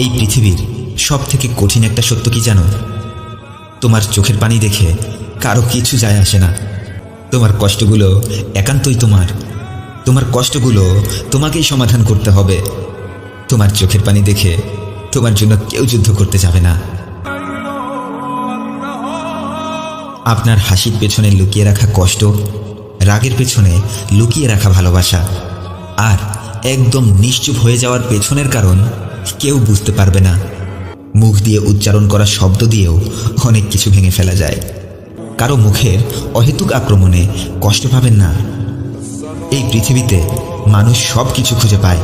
এই পৃথিবীর সব থেকে কঠিন একটা সত্য কি জানো? তোমার চোখের পানি দেখে কারো কিছু যায় আসে না। তোমার কষ্টগুলো একান্তই তোমার কষ্টগুলো তোমাকেই সমাধান করতে হবে। তোমার চোখের পানি দেখে তোমার জন্য কেউ যুদ্ধ করতে যাবে না। আপনার হাসির পেছনে লুকিয়ে রাখা কষ্ট, রাগের পেছনে লুকিয়ে রাখা ভালোবাসা, আর একদম নিশ্চুপ হয়ে যাওয়ার পেছনের কারণ কেউ বুঝতে পারবে না। মুখ দিয়ে উচ্চারণ করা শব্দ দিয়েও অনেক কিছু ভেঙে ফেলা যায়। কারো মুখের অহেতুক আক্রমণে কষ্ট পাবেন না। এই পৃথিবীতে মানুষ সব কিছু খুঁজে পায়,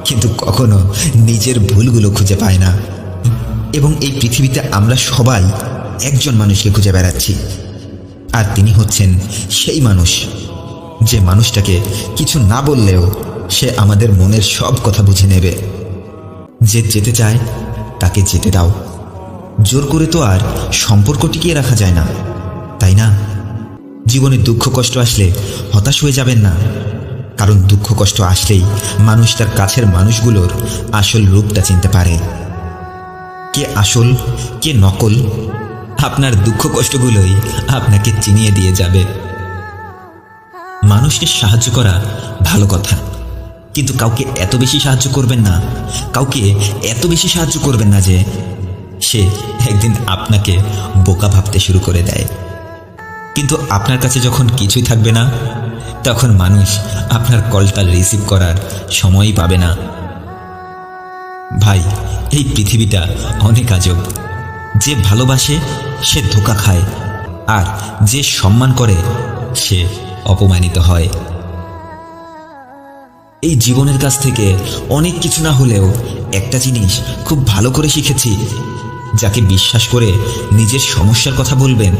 কিন্তু কখনো নিজের ভুলগুলো খুঁজে পায় না। এবং এই পৃথিবীতে আমরা সবাই একজন মানুষকে খুঁজে বেড়াচ্ছি, আর তিনি হচ্ছেন সেই মানুষ, যে মানুষটাকে কিছু না বললেও সে আমাদের মনের সব কথা বুঝে নেবে। যে যেতে চায় তাকে যেতে দাও। জোর করে তো আর সম্পর্ক টিকিয়ে রাখা যায় না, তাই না? জীবনে দুঃখ কষ্ট আসলে হতাশ হয়ে যাবেন না, কারণ দুঃখ কষ্ট আসলেই মানুষ তার কাছের মানুষগুলোর আসল রূপটা চিনতে পারে। কে আসল কে নকল, আপনার দুঃখ কষ্টগুলোই আপনাকে চিনিয়ে দিয়ে যাবে। মানুষকে সাহায্য করা ভালো কথা, কিন্তু কাউকে এত বেশি সাহায্য করবেন না, যে সে একদিন আপনাকে বোকা ভাবতে শুরু করে দেয়। কিন্তু আপনার কাছে যখন কিছুই থাকবে না, তখন মানুষ আপনার কলটা রিসিভ করার সময়ই পাবে না। ভাই, এই পৃথিবীটা অনেক আজব। যে ভালোবাসে সে ধোঁকা খায়, আর যে সম্মান করে সে অপমানিত হয়। এই জীবনের কাছ থেকে অনেক কিছু না হলেও একটা জিনিস খুব ভালো করে শিখেছি, যাকে বিশ্বাস করে নিজের সমস্যার কথা বলবেন,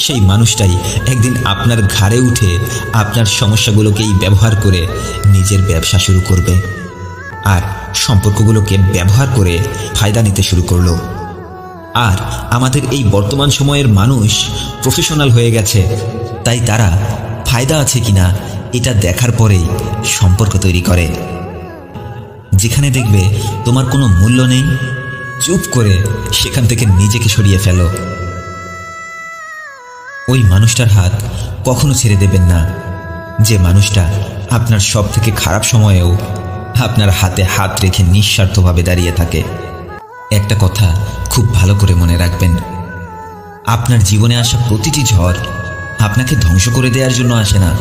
সেই মানুষটাই একদিন আপনার ঘাড়ে উঠে আপনার সমস্যাগুলোকেই ব্যবহার করে নিজের ব্যবসা শুরু করবে, আর সম্পর্কগুলোকে ব্যবহার করে ফায়দা নিতে শুরু করলো। আর আমাদের এই বর্তমান সময়ের মানুষ প্রফেশনাল হয়ে গেছে, তাই তারা ফায়দা আছে কিনা এটা দেখার পরেই সম্পর্ক তৈরি করে। যেখানে দেখবে তোমার কোনো মূল্য নেই, চুপ করে সেখান থেকে নিজেকে সরিয়ে ফেলো। ওই মানুষটার হাত কখনো ছেড়ে দেবেন না, যে মানুষটা আপনার সব থেকে খারাপ সময়েও আপনার হাতে হাত রেখে নিঃস্বার্থভাবে দাঁড়িয়ে থাকে। একটা কথা খুব ভালো করে মনে রাখবেন, আপনার জীবনে আসা প্রতিটি ঝড় আপনাকে ধ্বংস করে দেওয়ার জন্য আসে না।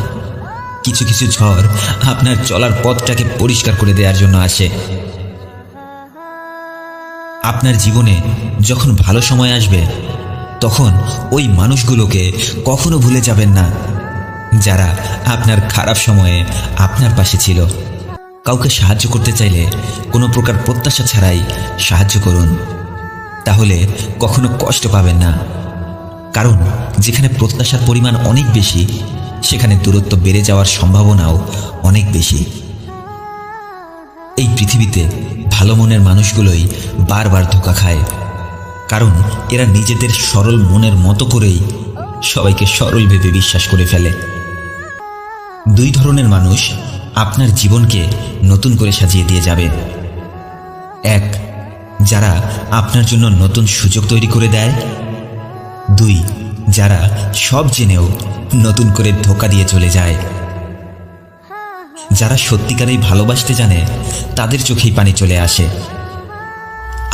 কিছু কিছু ঝড় আপনার চলার পথটাকে পরিষ্কার করে দেওয়ার জন্য আসে। আপনার জীবনে যখন ভালো সময় আসবে, তখন ওই মানুষগুলোকে কখনো ভুলে যাবেন না, যারা আপনার খারাপ সময়ে আপনার পাশে ছিল। কাউকে সাহায্য করতে চাইলে কোনো প্রকার প্রত্যাশা ছাড়াই সাহায্য করুন, তাহলে কখনো কষ্ট পাবেন না। কারণ যেখানে প্রত্যাশার পরিমাণ অনেক বেশি, সেখানে দূরত্ব বেড়ে যাওয়ার সম্ভাবনাও অনেক বেশি। এই পৃথিবীতে ভালো মনের মানুষগুলোই বারবার ধোঁকা খায়, কারণ এরা নিজেদের সরল মনের মতো করেই সবাইকে সরল ভেবে বিশ্বাস করে ফেলে। দুই ধরনের মানুষ আপনার জীবনকে নতুন করে সাজিয়ে দিয়ে যাবে। এক, যারা আপনার জন্য নতুন সুযোগ তৈরি করে দেয়। দুই, যারা সব জেনেও নতুন করে ধোঁকা দিয়ে চলে যায়। যারা সত্যিকারেই ভালোবাসতে জানে, তাদের চোখেই পানি চলে আসে,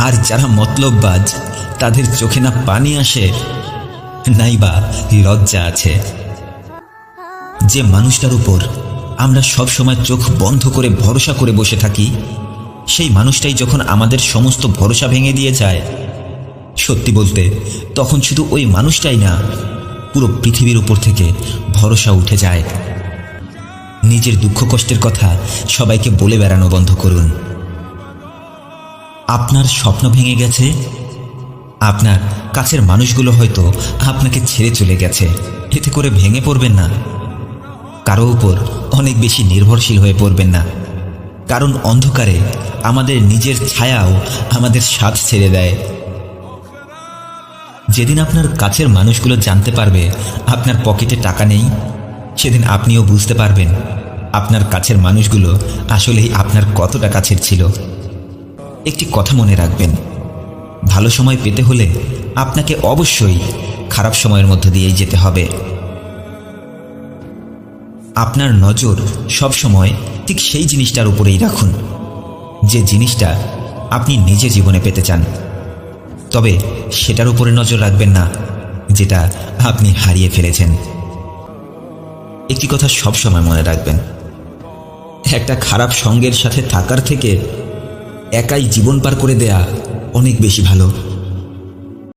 আর যারা মতলববাজ, তাদের চোখে না পানি আসে, নাই বা লজ্জা আছে। যে মানুষটার উপর আমরা সব সময় চোখ বন্ধ করে ভরসা করে বসে থাকি, সেই মানুষটাই যখন আমাদের সমস্ত ভরসা ভেঙে দিয়ে যায়, সত্যি বলতে তখন শুধু ওই মানুষটাই না, পুরো পৃথিবীর উপর থেকে ভরসা উঠে যায়। নিজের দুঃখ কষ্টের কথা সবাইকে বলে বেড়ানো বন্ধ করুন। আপনার স্বপ্ন ভেঙে গেছে, আপনার কাছের মানুষগুলো হয়তো আপনাকে ছেড়ে চলে গেছে, এতে করে ভেঙে পড়বেন না। কারো উপর অনেক বেশি নির্ভরশীল হয়ে পড়বেন না, কারণ অন্ধকারে আমাদের নিজের ছায়াও আমাদের সাথ ছেড়ে দেয়। যেদিন আপনার কাছের মানুষগুলো জানতে পারবে আপনার পকেটে টাকা নেই, সেদিন আপনিও বুঝতে পারবেন আপনার কাছের মানুষগুলো আসলেই আপনার কতটা কাছের ছিল। একটি কথা মনে রাখবেন, ভালো সময় পেতে হলে আপনাকে অবশ্যই খারাপ সময়ের মধ্য দিয়েই যেতে হবে। আপনার নজর সবসময় ঠিক সেই জিনিসটার উপরেই রাখুন যে জিনিসটা আপনি নিজের জীবনে পেতে চান, তবে সেটার উপরে নজর রাখবেন না যেটা আপনি হারিয়ে ফেলেছেন। একটি কথা সবসময় মনে রাখবেন, একটা খারাপ সঙ্গের সাথে থাকার থেকে একাই জীবন পার করে দেয়া অনেক বেশি ভালো।